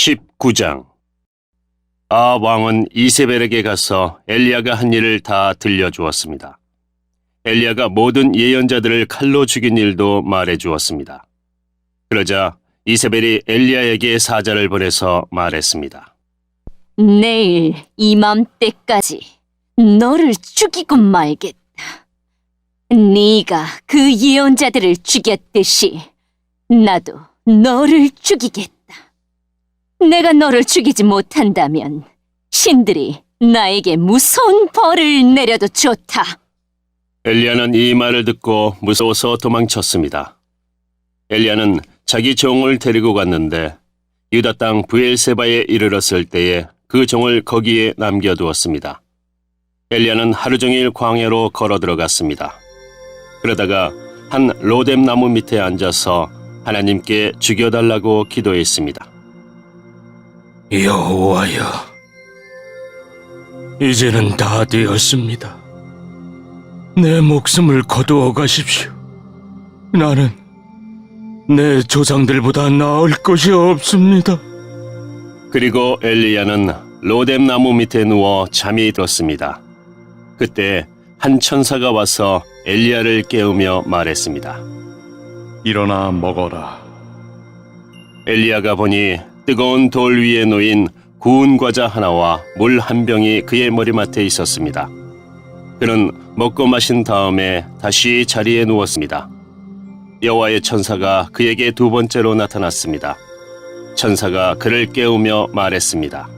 19장. 아합 왕은 이세벨에게 가서 엘리야가 한 일을 다 들려주었습니다. 엘리야가 모든 예언자들을 칼로 죽인 일도 말해주었습니다. 그러자 이세벨이 엘리야에게 사자를 보내서 말했습니다. 내일 이맘때까지 너를 죽이고 말겠다. 네가 그 예언자들을 죽였듯이 나도 너를 죽이겠다. 내가 너를 죽이지 못한다면 신들이 나에게 무서운 벌을 내려도 좋다. 엘리야는 이 말을 듣고 무서워서 도망쳤습니다. 엘리야는 자기 종을 데리고 갔는데 유다 땅 브엘세바에 이르렀을 때에 그 종을 거기에 남겨두었습니다. 엘리야는 하루 종일 광야로 걸어 들어갔습니다. 그러다가 한 로뎀 나무 밑에 앉아서 하나님께 죽여달라고 기도했습니다. 여호와여, 이제는 다 되었습니다. 내 목숨을 거두어 가십시오. 나는 내 조상들보다 나을 것이 없습니다. 그리고 엘리야는 로뎀 나무 밑에 누워 잠이 들었습니다. 그때 한 천사가 와서 엘리야를 깨우며 말했습니다. 일어나 먹어라. 엘리야가 보니 뜨거운 돌 위에 놓인 구운 과자 하나와 물 한 병이 그의 머리맡에 있었습니다. 그는 먹고 마신 다음에 다시 자리에 누웠습니다. 여호와의 천사가 그에게 두 번째로 나타났습니다. 천사가 그를 깨우며 말했습니다.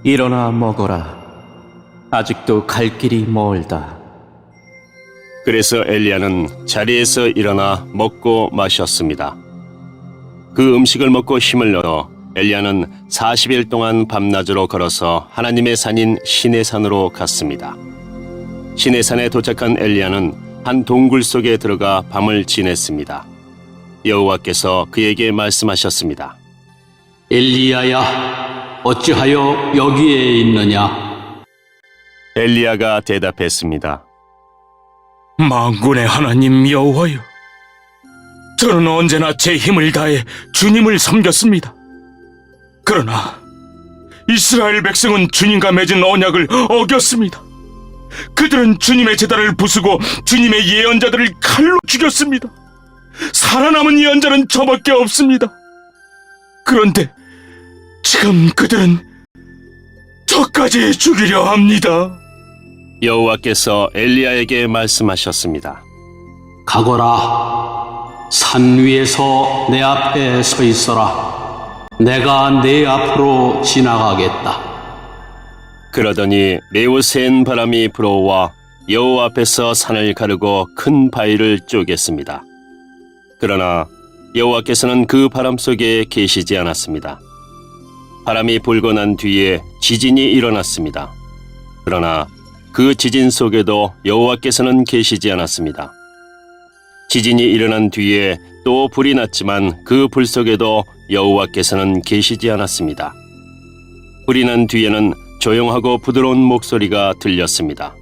일어나 먹어라. 아직도 갈 길이 멀다. 그래서 엘리야는 자리에서 일어나 먹고 마셨습니다. 그 음식을 먹고 힘을 얻어 엘리야는 40일 동안 밤낮으로 걸어서 하나님의 산인 시내산으로 갔습니다. 시내산에 도착한 엘리야는 한 동굴 속에 들어가 밤을 지냈습니다. 여호와께서 그에게 말씀하셨습니다. 엘리야야, 어찌하여 여기에 있느냐? 엘리야가 대답했습니다. 만군의 하나님 여호와여, 저는 언제나 제 힘을 다해 주님을 섬겼습니다. 그러나 이스라엘 백성은 주님과 맺은 언약을 어겼습니다. 그들은 주님의 제단을 부수고 주님의 예언자들을 칼로 죽였습니다. 살아남은 예언자는 저밖에 없습니다. 그런데 지금 그들은 저까지 죽이려 합니다. 여호와께서 엘리야에게 말씀하셨습니다. 가거라. 산 위에서 내 앞에 서 있어라. 내가 네 앞으로 지나가겠다. 그러더니 매우 센 바람이 불어와 여호와 앞에서 산을 가르고 큰 바위를 쪼갰습니다. 그러나 여호와께서는 그 바람 속에 계시지 않았습니다. 바람이 불고 난 뒤에 지진이 일어났습니다. 그러나 그 지진 속에도 여호와께서는 계시지 않았습니다. 지진이 일어난 뒤에 또 불이 났지만 그 불 속에도 여호와께서는 계시지 않았습니다. 불이 난 뒤에는 조용하고 부드러운 목소리가 들렸습니다.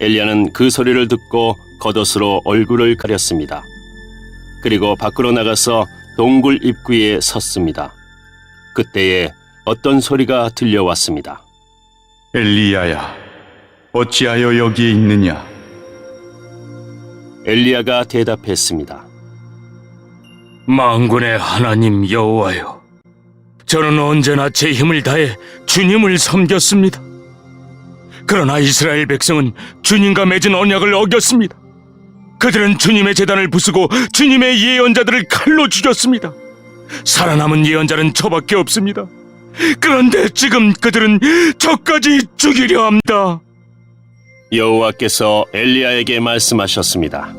엘리야는 그 소리를 듣고 겉옷으로 얼굴을 가렸습니다. 그리고 밖으로 나가서 동굴 입구에 섰습니다. 그때에 어떤 소리가 들려왔습니다. 엘리야야, 어찌하여 여기에 있느냐? 엘리야가 대답했습니다. 만군의 하나님 여호와여, 저는 언제나 제 힘을 다해 주님을 섬겼습니다. 그러나 이스라엘 백성은 주님과 맺은 언약을 어겼습니다. 그들은 주님의 제단을 부수고 주님의 예언자들을 칼로 죽였습니다. 살아남은 예언자는 저밖에 없습니다. 그런데 지금 그들은 저까지 죽이려 합니다. 여호와께서 엘리야에게 말씀하셨습니다.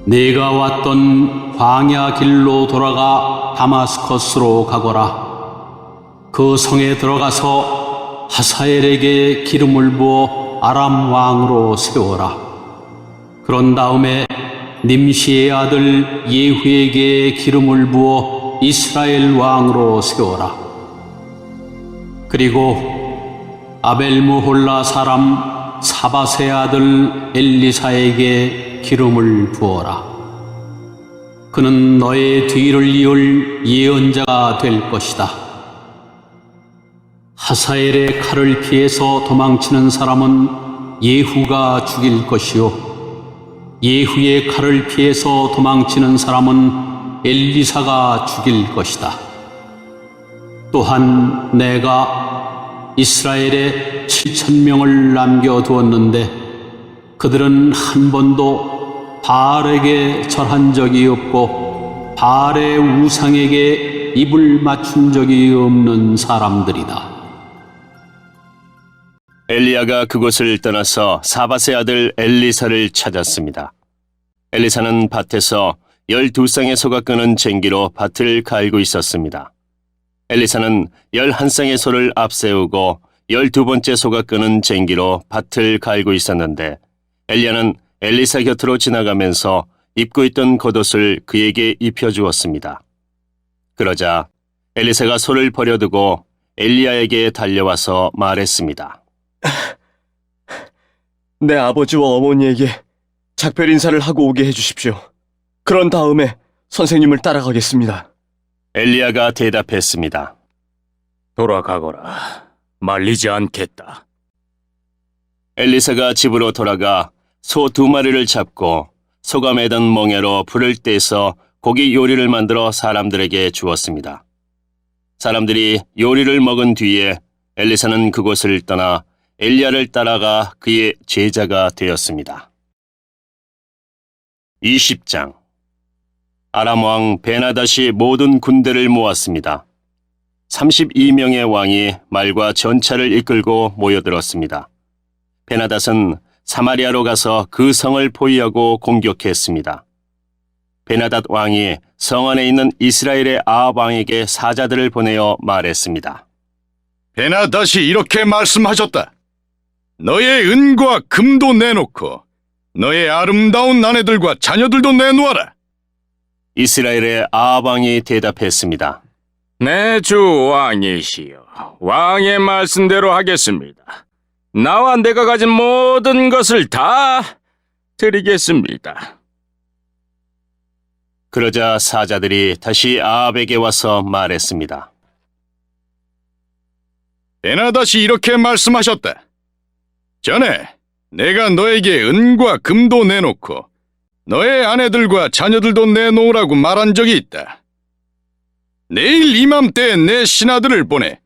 네가 왔던 광야 길로 돌아가 다마스커스로 가거라. 그 성에 들어가서 하사엘에게 기름을 부어 아람 왕으로 세워라. 그런 다음에 님시의 아들 예후에게 기름을 부어 이스라엘 왕으로 세워라. 그리고 아벨무홀라 사람 사밧의 아들 엘리사에게 기름을 부어라. 그는 너의 뒤를 이을 예언자가 될 것이다. 하사엘의 칼을 피해서 도망치는 사람은 예후가 죽일 것이요, 예후의 칼을 피해서 도망치는 사람은 엘리사가 죽일 것이다. 또한 내가 이스라엘에 7,000명을 남겨두었는데 그들은 한 번도 바알에게 절한 적이 없고 바알의 우상에게 입을 맞춘 적이 없는 사람들이다. 엘리야가 그곳을 떠나서 사밧의 아들 엘리사를 찾았습니다. 엘리사는 밭에서 12쌍의 소가 끄는 쟁기로 밭을 갈고 있었습니다. 엘리사는 11쌍의 소를 앞세우고 12번째 소가 끄는 쟁기로 밭을 갈고 있었는데 엘리야는 엘리사 곁으로 지나가면서 입고 있던 겉옷을 그에게 입혀주었습니다. 그러자 엘리사가 소를 버려두고 엘리야에게 달려와서 말했습니다. 내 아버지와 어머니에게 작별 인사를 하고 오게 해주십시오. 그런 다음에 선생님을 따라가겠습니다. 엘리야가 대답했습니다. 돌아가거라. 말리지 않겠다. 엘리사가 집으로 돌아가 소 2마리를 잡고 소가 매던 멍에로 불을 떼서 고기 요리를 만들어 사람들에게 주었습니다. 사람들이 요리를 먹은 뒤에 엘리사는 그곳을 떠나 엘리야를 따라가 그의 제자가 되었습니다. 20장. 아람 왕 베나닷이 모든 군대를 모았습니다. 32명의 왕이 말과 전차를 이끌고 모여들었습니다. 베나닷은 사마리아로 가서 그 성을 포위하고 공격했습니다. 베나닷 왕이 성 안에 있는 이스라엘의 아합 왕에게 사자들을 보내어 말했습니다. 베나닷이 이렇게 말씀하셨다. 너의 은과 금도 내놓고 너의 아름다운 아내들과 자녀들도 내놓아라. 이스라엘의 아합 왕이 대답했습니다. 내 주 왕이시여, 왕의 말씀대로 하겠습니다. 나와 내가 가진 모든 것을 다 드리겠습니다. 그러자 사자들이 다시 아합에게 와서 말했습니다. 베나닷이 이렇게 말씀하셨다. 전에 내가 너에게 은과 금도 내놓고 너의 아내들과 자녀들도 내놓으라고 말한 적이 있다. 내일 이맘때에 내 신하들을 보내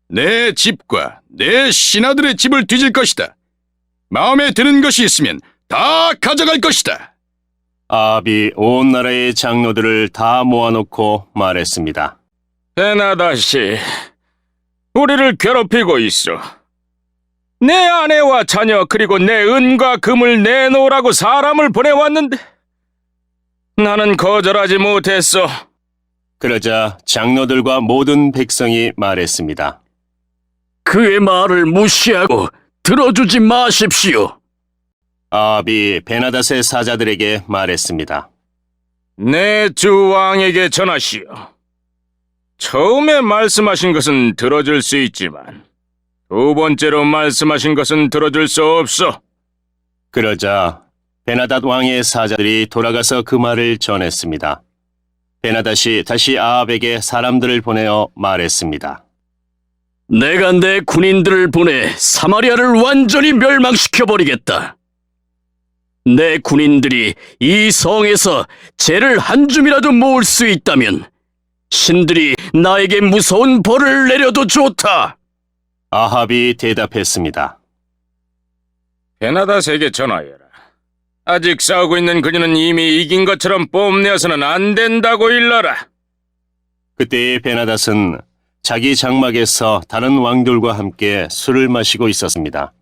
내 집과 내 신하들의 집을 뒤질 것이다. 마음에 드는 것이 있으면 다 가져갈 것이다. 아합이 온 나라의 장로들을 다 모아놓고 말했습니다. 베나닷이 우리를 괴롭히고 있어. 내 아내와 자녀 그리고 내 은과 금을 내놓으라고 사람을 보내왔는데 나는 거절하지 못했어. 그러자 장로들과 모든 백성이 말했습니다. 그의 말을 무시하고 들어주지 마십시오. 아합이 베나닷의 사자들에게 말했습니다. 내 주 왕에게 전하시오. 처음에 말씀하신 것은 들어줄 수 있지만 2번째로 말씀하신 것은 들어줄 수 없어. 그러자 베나닷 왕의 사자들이 돌아가서 그 말을 전했습니다. 베나닷이 다시 아합에게 사람들을 보내어 말했습니다. 내가 내 군인들을 보내 사마리아를 완전히 멸망시켜버리겠다. 내 군인들이 이 성에서 재를 한 줌이라도 모을 수 있다면 신들이 나에게 무서운 벌을 내려도 좋다. 아합이 대답했습니다. 베나닷에게 전하여라. 아직 싸우고 있는 그녀는 이미 이긴 것처럼 뽐내어서는 안 된다고 일러라. 그때의 베나닷은 자기 장막에서 다른 왕들과 함께 술을 마시고 있었습니다.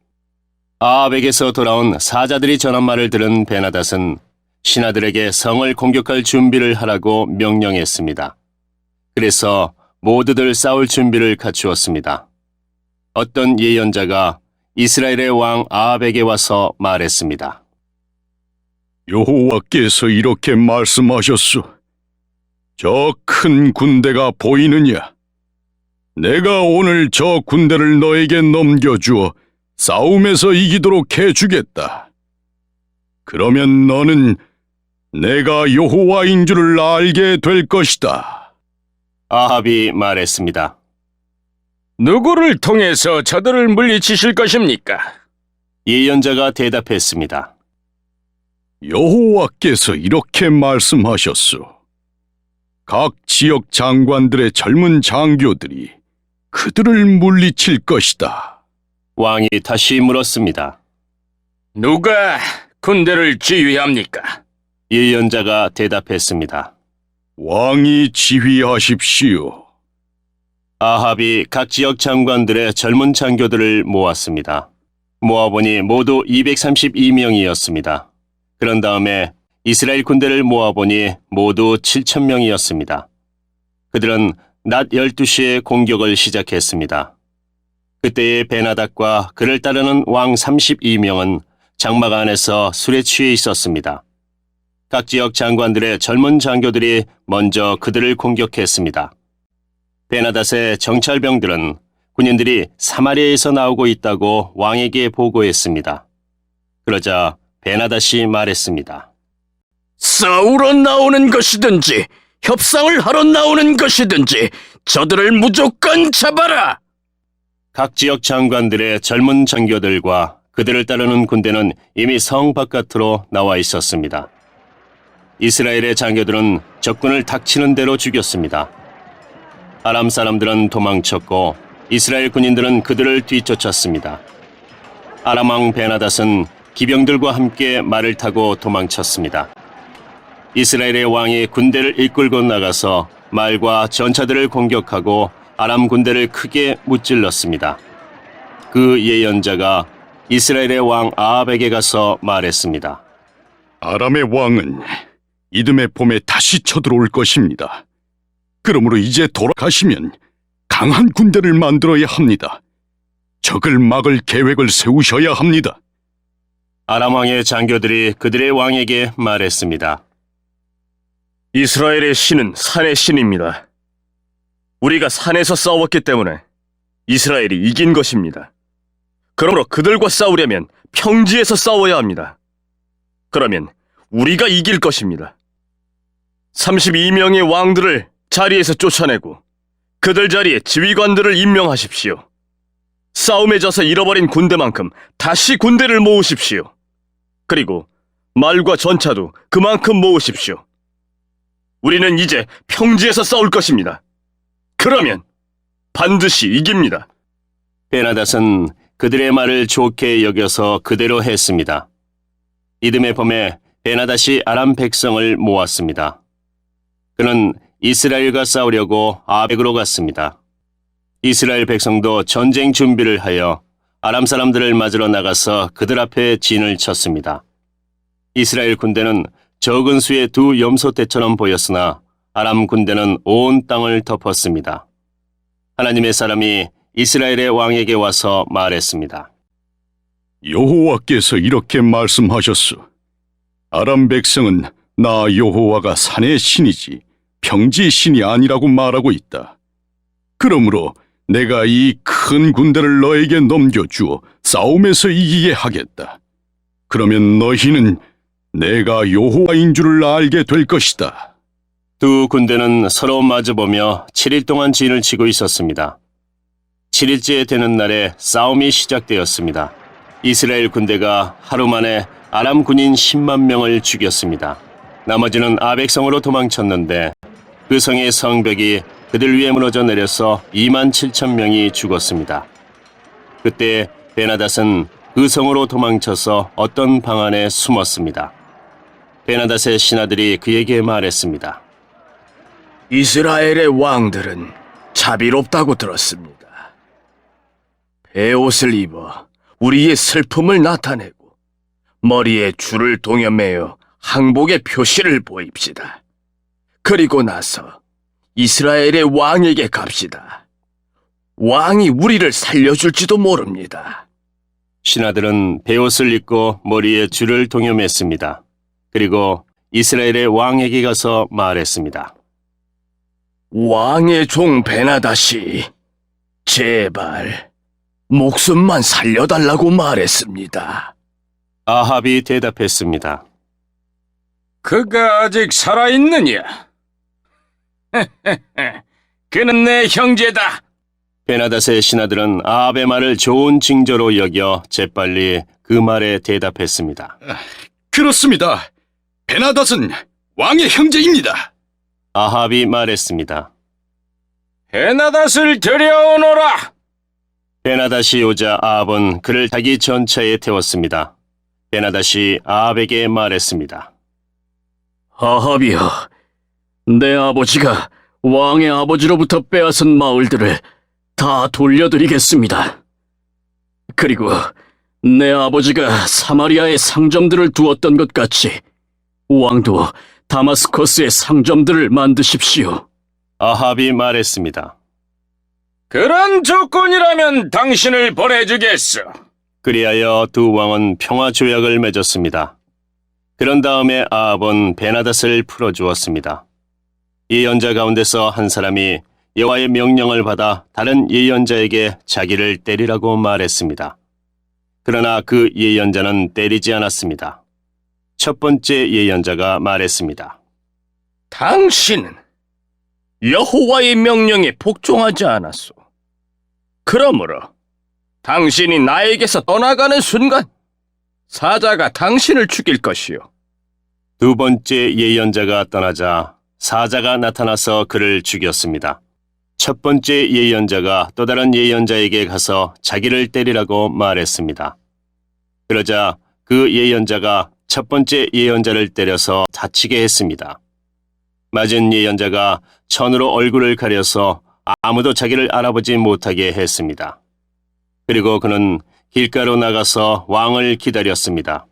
아합에게서 돌아온 사자들이 전한 말을 들은 베나닷은 신하들에게 성을 공격할 준비를 하라고 명령했습니다. 그래서 모두들 싸울 준비를 갖추었습니다. 어떤 예언자가 이스라엘의 왕 아합에게 와서 말했습니다. 여호와께서 이렇게 말씀하셨소. 저 큰 군대가 보이느냐? 내가 오늘 저 군대를 너에게 넘겨주어 싸움에서 이기도록 해주겠다. 그러면 너는 내가 여호와인 줄을 알게 될 것이다. 아합이 말했습니다. 누구를 통해서 저들을 물리치실 것입니까? 예언자가 대답했습니다. 여호와께서 이렇게 말씀하셨소. 각 지역 장관들의 젊은 장교들이 그들을 물리칠 것이다. 왕이 다시 물었습니다. 누가 군대를 지휘합니까? 예언자가 대답했습니다. 왕이 지휘하십시오. 아합이 각 지역 장관들의 젊은 장교들을 모았습니다. 모아보니 모두 232명이었습니다. 그런 다음에 이스라엘 군대를 모아보니 모두 7,000명이었습니다. 그들은 낮 12시에 공격을 시작했습니다. 그때의 베나닥과 그를 따르는 왕 32명은 장막 안에서 술에 취해 있었습니다. 각 지역 장관들의 젊은 장교들이 먼저 그들을 공격했습니다. 베나닷의 정찰병들은 군인들이 사마리아에서 나오고 있다고 왕에게 보고했습니다. 그러자 베나닷이 말했습니다. 싸우러 나오는 것이든지 협상을 하러 나오는 것이든지 저들을 무조건 잡아라! 각 지역 장관들의 젊은 장교들과 그들을 따르는 군대는 이미 성 바깥으로 나와 있었습니다. 이스라엘의 장교들은 적군을 닥치는 대로 죽였습니다. 아람 사람들은 도망쳤고 이스라엘 군인들은 그들을 뒤쫓았습니다. 아람 왕 베나닷은 기병들과 함께 말을 타고 도망쳤습니다. 이스라엘의 왕이 군대를 이끌고 나가서 말과 전차들을 공격하고 아람 군대를 크게 무찔렀습니다. 그 예언자가 이스라엘의 왕 아합에게 가서 말했습니다. 아람의 왕은 이듬해 봄에 다시 쳐들어올 것입니다. 그러므로 이제 돌아가시면 강한 군대를 만들어야 합니다. 적을 막을 계획을 세우셔야 합니다. 아람 왕의 장교들이 그들의 왕에게 말했습니다. 이스라엘의 신은 산의 신입니다. 우리가 산에서 싸웠기 때문에 이스라엘이 이긴 것입니다. 그러므로 그들과 싸우려면 평지에서 싸워야 합니다. 그러면 우리가 이길 것입니다. 32명의 왕들을 자리에서 쫓아내고 그들 자리에 지휘관들을 임명하십시오. 싸움에 져서 잃어버린 군대만큼 다시 군대를 모으십시오. 그리고 말과 전차도 그만큼 모으십시오. 우리는 이제 평지에서 싸울 것입니다. 그러면 반드시 이깁니다. 베나닷은 그들의 말을 좋게 여겨서 그대로 했습니다. 이듬해 봄에 베나닷이 아람 백성을 모았습니다. 그는 이스라엘과 싸우려고 아벡으로 갔습니다. 이스라엘 백성도 전쟁 준비를 하여 아람 사람들을 맞으러 나가서 그들 앞에 진을 쳤습니다. 이스라엘 군대는 적은 수의 두 염소떼처럼 보였으나 아람 군대는 온 땅을 덮었습니다. 하나님의 사람이 이스라엘의 왕에게 와서 말했습니다. 여호와께서 이렇게 말씀하셨소. 아람 백성은 나 여호와가 산의 신이지 평지의 신이 아니라고 말하고 있다. 그러므로 내가 이 큰 군대를 너에게 넘겨주어 싸움에서 이기게 하겠다. 그러면 너희는 내가 여호와인 줄을 알게 될 것이다. 두 군대는 서로 마주보며 7일 동안 진을 치고 있었습니다. 7일째 되는 날에 싸움이 시작되었습니다. 이스라엘 군대가 하루 만에 아람 군인 10만 명을 죽였습니다. 나머지는 아벡성으로 도망쳤는데 그 성의 성벽이 그들 위에 무너져 내려서 2만 7천 명이 죽었습니다. 그때 베나닷은 그 성으로 도망쳐서 어떤 방 안에 숨었습니다. 베나닷의 신하들이 그에게 말했습니다. 이스라엘의 왕들은 자비롭다고 들었습니다. 베옷을 입어 우리의 슬픔을 나타내고 머리에 줄을 동여매어 항복의 표시를 보입시다. 그리고 나서 이스라엘의 왕에게 갑시다. 왕이 우리를 살려줄지도 모릅니다. 신하들은 베옷을 입고 머리에 줄을 동여맸습니다. 그리고 이스라엘의 왕에게 가서 말했습니다. 왕의 종 베나닷이 제발 목숨만 살려달라고 말했습니다. 아합이 대답했습니다. 그가 아직 살아있느냐? 그는 내 형제다. 베나닷의 신하들은 아합의 말을 좋은 징조로 여겨 재빨리 그 말에 대답했습니다. 그렇습니다. 베나닷은 왕의 형제입니다. 아합이 말했습니다. 베나닷을 데려오너라. 베나닷이 오자 아합은 그를 자기 전차에 태웠습니다. 베나닷이 아합에게 말했습니다. 아합이여, 내 아버지가 왕의 아버지로부터 빼앗은 마을들을 다 돌려드리겠습니다. 그리고 내 아버지가 사마리아에 상점들을 두었던 것 같이 왕도 다마스커스에 상점들을 만드십시오. 아합이 말했습니다. 그런 조건이라면 당신을 보내주겠어. 그리하여 두 왕은 평화 조약을 맺었습니다. 그런 다음에 아합은 베나닷을 풀어주었습니다. 예언자 가운데서 한 사람이 여호와의 명령을 받아 다른 예언자에게 자기를 때리라고 말했습니다. 그러나 그 예언자는 때리지 않았습니다. 첫 번째 예언자가 말했습니다. 당신은 여호와의 명령에 복종하지 않았소. 그러므로 당신이 나에게서 떠나가는 순간 사자가 당신을 죽일 것이요. 두 번째 예언자가 떠나자 사자가 나타나서 그를 죽였습니다. 첫 번째 예언자가 또 다른 예언자에게 가서 자기를 때리라고 말했습니다. 그러자 그 예언자가 첫 번째 예언자를 때려서 다치게 했습니다. 맞은 예언자가 천으로 얼굴을 가려서 아무도 자기를 알아보지 못하게 했습니다. 그리고 그는 길가로 나가서 왕을 기다렸습니다.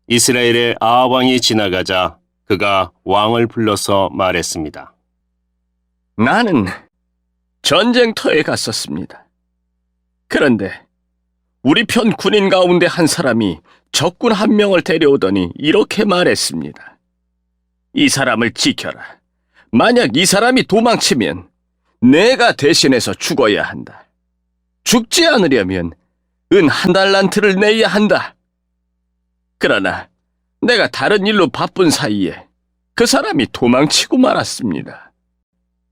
이스라엘의 아합 왕이 지나가자 그가 왕을 불러서 말했습니다. 나는 전쟁터에 갔었습니다. 그런데 우리 편 군인 가운데 한 사람이 적군 한 명을 데려오더니 이렇게 말했습니다. 이 사람을 지켜라. 만약 이 사람이 도망치면 내가 대신해서 죽어야 한다. 죽지 않으려면 은 1달란트를 내야 한다. 그러나 내가 다른 일로 바쁜 사이에 그 사람이 도망치고 말았습니다.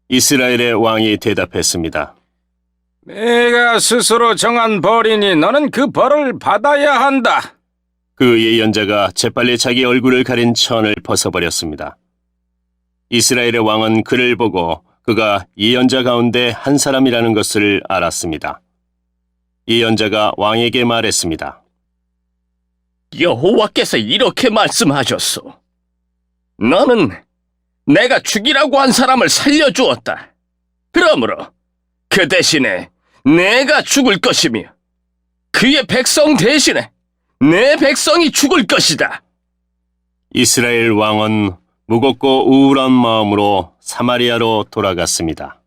이스라엘의 왕이 대답했습니다. 내가 스스로 정한 벌이니 너는 그 벌을 받아야 한다. 그 예언자가 재빨리 자기 얼굴을 가린 천을 벗어버렸습니다. 이스라엘의 왕은 그를 보고 그가 예언자 가운데 한 사람이라는 것을 알았습니다. 예언자가 왕에게 말했습니다. 여호와께서 이렇게 말씀하셨소. 너는 내가 죽이라고 한 사람을 살려주었다. 그러므로 그 대신에 내가 죽을 것이며 그의 백성 대신에 내 백성이 죽을 것이다. 이스라엘 왕은 무겁고 우울한 마음으로 사마리아로 돌아갔습니다.